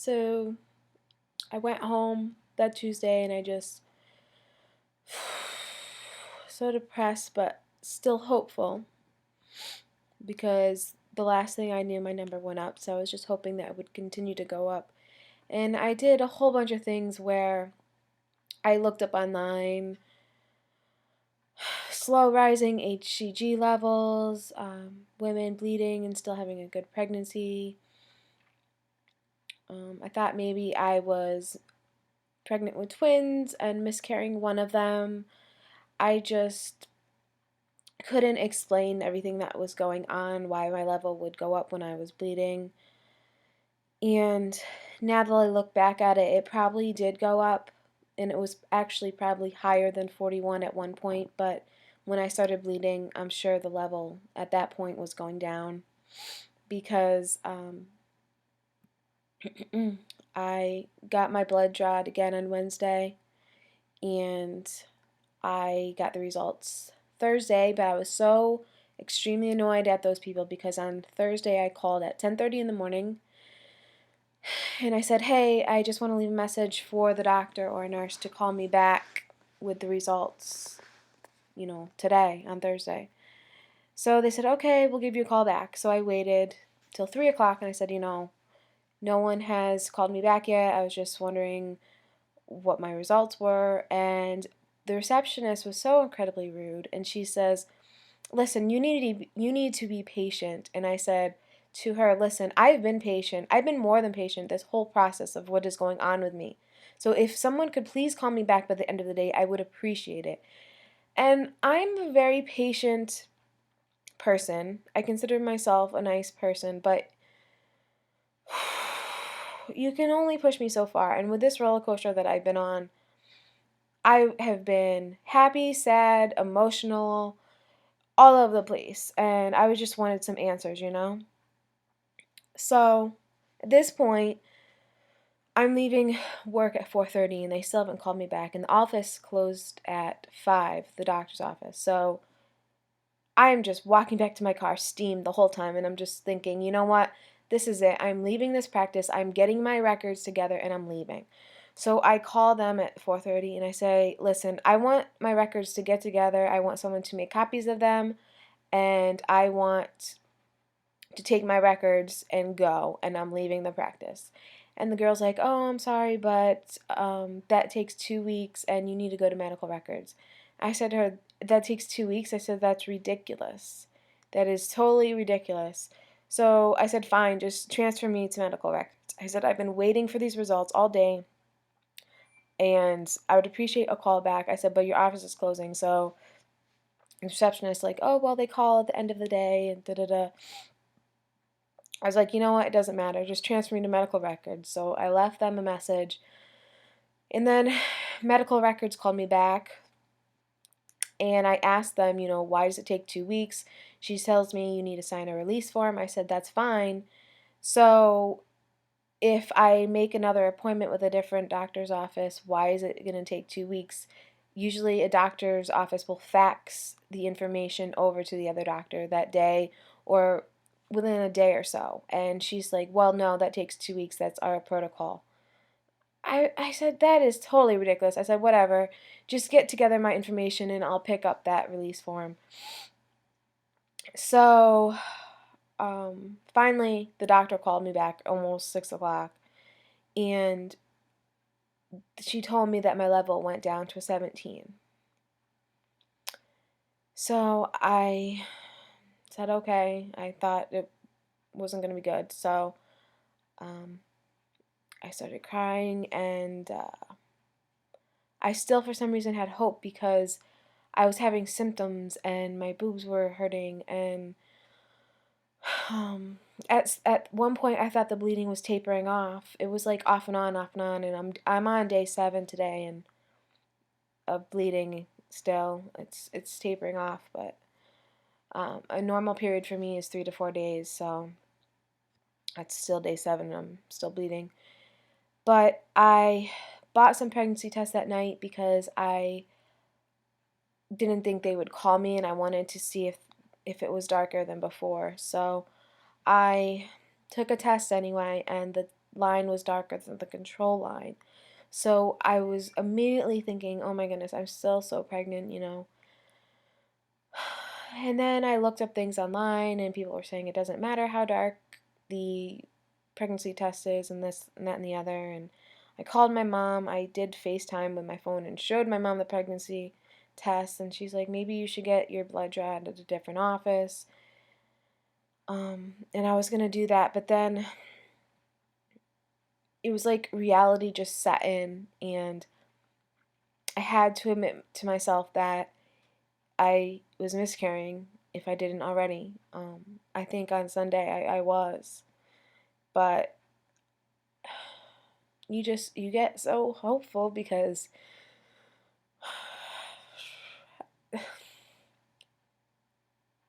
So I went home that Tuesday and I just so depressed but still hopeful because the last thing I knew my number went up, so I was just hoping that it would continue to go up. And I did a whole bunch of things where I looked up online slow rising HCG levels, women bleeding and still having a good pregnancy. I thought maybe I was pregnant with twins and miscarrying one of them. I just couldn't explain everything that was going on, why my level would go up when I was bleeding. And now that I look back at it, it probably did go up, and it was actually probably higher than 41 at one point, but when I started bleeding, I'm sure the level at that point was going down because I got my blood drawn again on Wednesday, and I got the results Thursday, but I was so extremely annoyed at those people because on Thursday I called at 10:30 in the morning and I said, "Hey, I just want to leave a message for the doctor or a nurse to call me back with the results, today on Thursday." So they said, "Okay, we'll give you a call back." So I waited till 3 o'clock and I said, no one has called me back yet. I was just wondering what my results were. And the receptionist was so incredibly rude. And she says, "Listen, you need to be patient." And I said to her, "Listen, I've been patient. I've been more than patient this whole process of what is going on with me. So if someone could please call me back by the end of the day, I would appreciate it." And I'm a very patient person. I consider myself a nice person, but you can only push me so far. And with this roller coaster that I've been on, I have been happy, sad, emotional, all over the place. And I just wanted some answers. So at this point, I'm leaving work at 4:30 and they still haven't called me back. And the office closed at 5, the doctor's office. So I'm just walking back to my car, steamed the whole time. And I'm just thinking, you know what? This is it. I'm leaving this practice. I'm getting my records together and I'm leaving. So I call them at 4:30 and I say, "Listen, I want my records to get together. I want someone to make copies of them and I want to take my records and go, and I'm leaving the practice." And the girl's like, "Oh, I'm sorry, but that takes 2 weeks and you need to go to medical records." I said to her, "That takes 2 weeks?" I said, "That's ridiculous. That is totally ridiculous." So I said, "Fine, just transfer me to medical records." I said, "I've been waiting for these results all day and I would appreciate a call back." I said, "But your office is closing." So the receptionist like, "Oh, well, they call at the end of the day and da da da." I was like, "You know what? It doesn't matter. Just transfer me to medical records." So I left them a message. And then medical records called me back. And I asked them, "Why does it take 2 weeks?" She tells me, "You need to sign a release form." I said, "That's fine." So if I make another appointment with a different doctor's office, why is it going to take 2 weeks? Usually a doctor's office will fax the information over to the other doctor that day or within a day or so. And she's like, "Well, no, that takes 2 weeks. That's our protocol." I said, "That is totally ridiculous." I said, "Whatever. Just get together my information and I'll pick up that release form." So finally, the doctor called me back almost 6 o'clock. And she told me that my level went down to a 17. So I said, okay. I thought it wasn't going to be good. So um, I started crying, and I still, for some reason, had hope because I was having symptoms and my boobs were hurting. And at one point, I thought the bleeding was tapering off. It was like off and on, off and on. And I'm on day 7 today, and of bleeding still. It's tapering off, but a normal period for me is 3 to 4 days, so that's still day 7 and I'm still bleeding. But I bought some pregnancy tests that night because I didn't think they would call me and I wanted to see if it was darker than before. So I took a test anyway, and line was darker than the control line. So I was immediately thinking, oh my goodness, I'm still so pregnant, you know. And then I looked up things online, and people were saying it doesn't matter how dark the pregnancy test is, and this and that and the other. And I called my mom. I did FaceTime with my phone and showed my mom the pregnancy test, and she's like, maybe you should get your blood drawn at a different office. And I was gonna do that, but then it was like reality just set in, and I had to admit to myself that I was miscarrying if I didn't already. I think on Sunday I was, but you get so hopeful because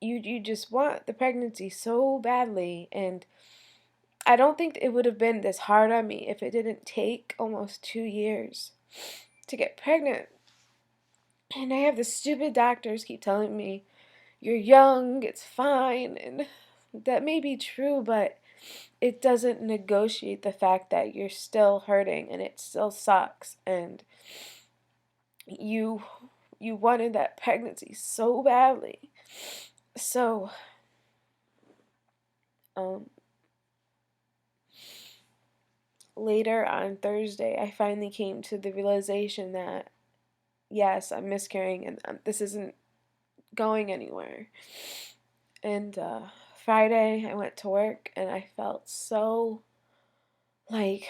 you just want the pregnancy so badly, and I don't think it would have been this hard on me if it didn't take almost 2 years to get pregnant. And I have the stupid doctors keep telling me, you're young, it's fine, and that may be true, but it doesn't negotiate the fact that you're still hurting and it still sucks, and you you wanted that pregnancy so badly. So um later on Thursday I finally came to the realization that yes, I'm miscarrying, and this isn't going anywhere. And Friday I went to work and I felt so like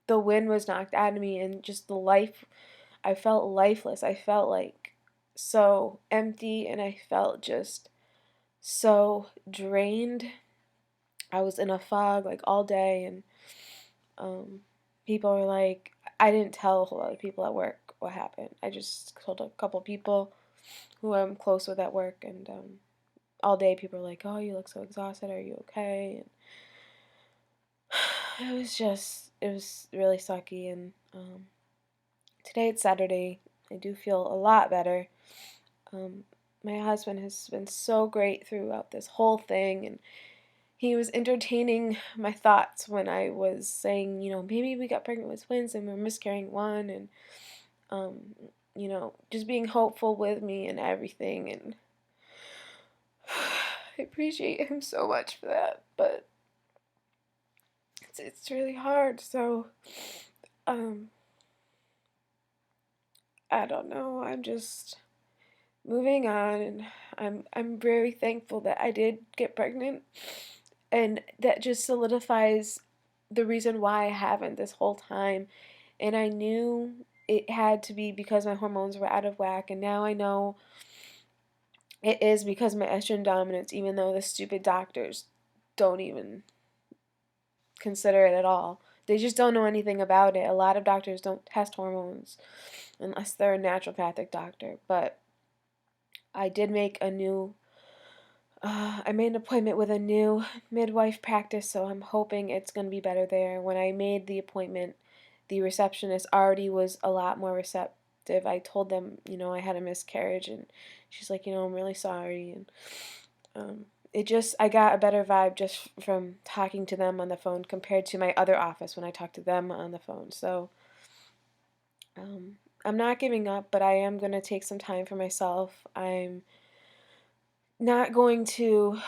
the wind was knocked out of me, and just the life, I felt lifeless. I felt like so empty, and I felt just so drained. I was in a fog like all day, and um, people were like, I didn't tell a whole lot of people at work what happened. I just told a couple people who I'm close with at work, and all day people were like, oh, you look so exhausted. Are you okay? And it was really sucky. And today it's Saturday. I do feel a lot better. Um, my husband has been so great throughout this whole thing, and he was entertaining my thoughts when I was saying, you know, maybe we got pregnant with twins and we're miscarrying one, and um, you know, just being hopeful with me and everything. And I appreciate him so much for that, but it's really hard. So um, I don't know. I'm just moving on, and I'm very thankful that I did get pregnant, and that just solidifies the reason why I haven't this whole time. And I knew it had to be because my hormones were out of whack, and now I know it is because my estrogen dominance, even though the stupid doctors don't even consider it at all. They just don't know anything about it. A lot of doctors don't test hormones unless they're a naturopathic doctor. But I did make a new I made an appointment with a new midwife practice, so I'm hoping it's going to be better there. When I made the appointment, the receptionist already was a lot more receptive. I told them, you know, I had a miscarriage, and she's like, you know, I'm really sorry. And it just, I got a better vibe just from talking to them on the phone compared to my other office when I talked to them on the phone. So I'm not giving up, but I am going to take some time for myself. I'm not going to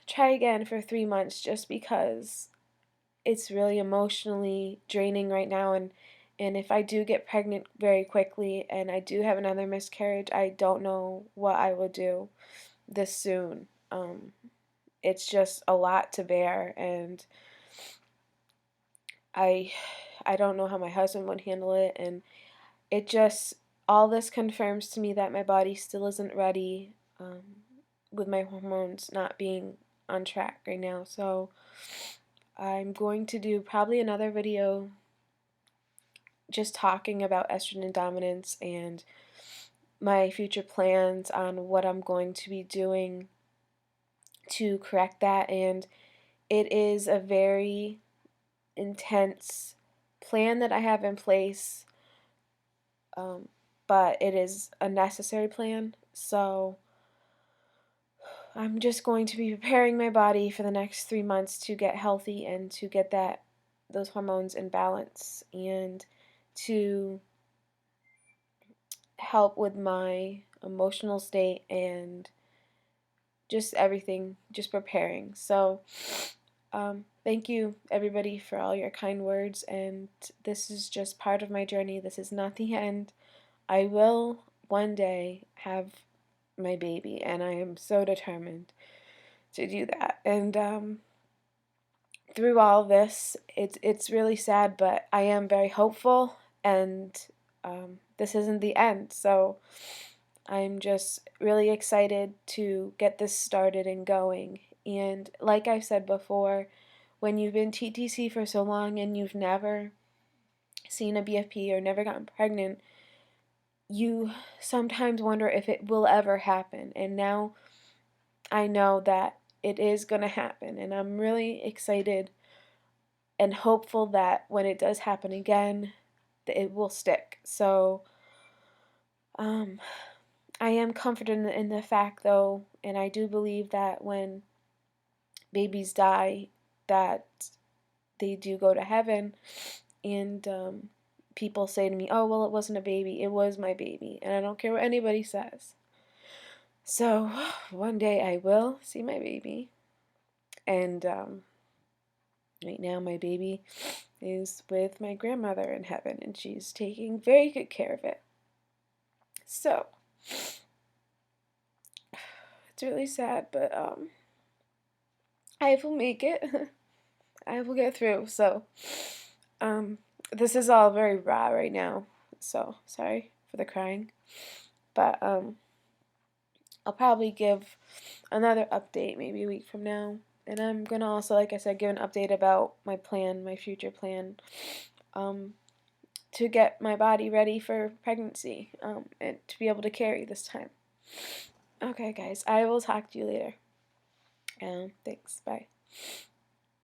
try again for 3 months just because it's really emotionally draining right now. And if I do get pregnant very quickly and I do have another miscarriage, I don't know what I will do this soon. It's just a lot to bear, and I I don't know how my husband would handle it. And it just, all this confirms to me that my body still isn't ready, with my hormones not being on track right now. So I'm going to do probably another video just talking about estrogen dominance and my future plans on what I'm going to be doing to correct that. And it is a very intense plan that I have in place, but it is a necessary plan. So I'm just going to be preparing my body for the next 3 months to get healthy and to get that those hormones in balance and to help with my emotional state and just everything, just preparing. So, thank you everybody for all your kind words, and this is just part of my journey. This is not the end. I will one day have my baby, and I am so determined to do that. And through all this, it's really sad, but I am very hopeful, and this isn't the end. So I'm just really excited to get this started and going. And like I said before, when you've been TTC for so long and you've never seen a BFP or never gotten pregnant, you sometimes wonder if it will ever happen. And now I know that it is going to happen. And I'm really excited and hopeful that when it does happen again, that it will stick. So, I am comforted in the fact, though, and I do believe that when babies die, that they do go to heaven. And people say to me, "Oh, well, it wasn't a baby; it was my baby," and I don't care what anybody says. So one day I will see my baby, and right now my baby is with my grandmother in heaven, and she's taking very good care of it. So it's really sad, but I will make it. I will get through. So this is all very raw right now. So sorry for the crying, but I'll probably give another update maybe a week from now. And I'm gonna also, like I said, give an update about my plan, my future plan, to get my body ready for pregnancy, and to be able to carry this time. Okay, guys, I will talk to you later. Thanks. Bye.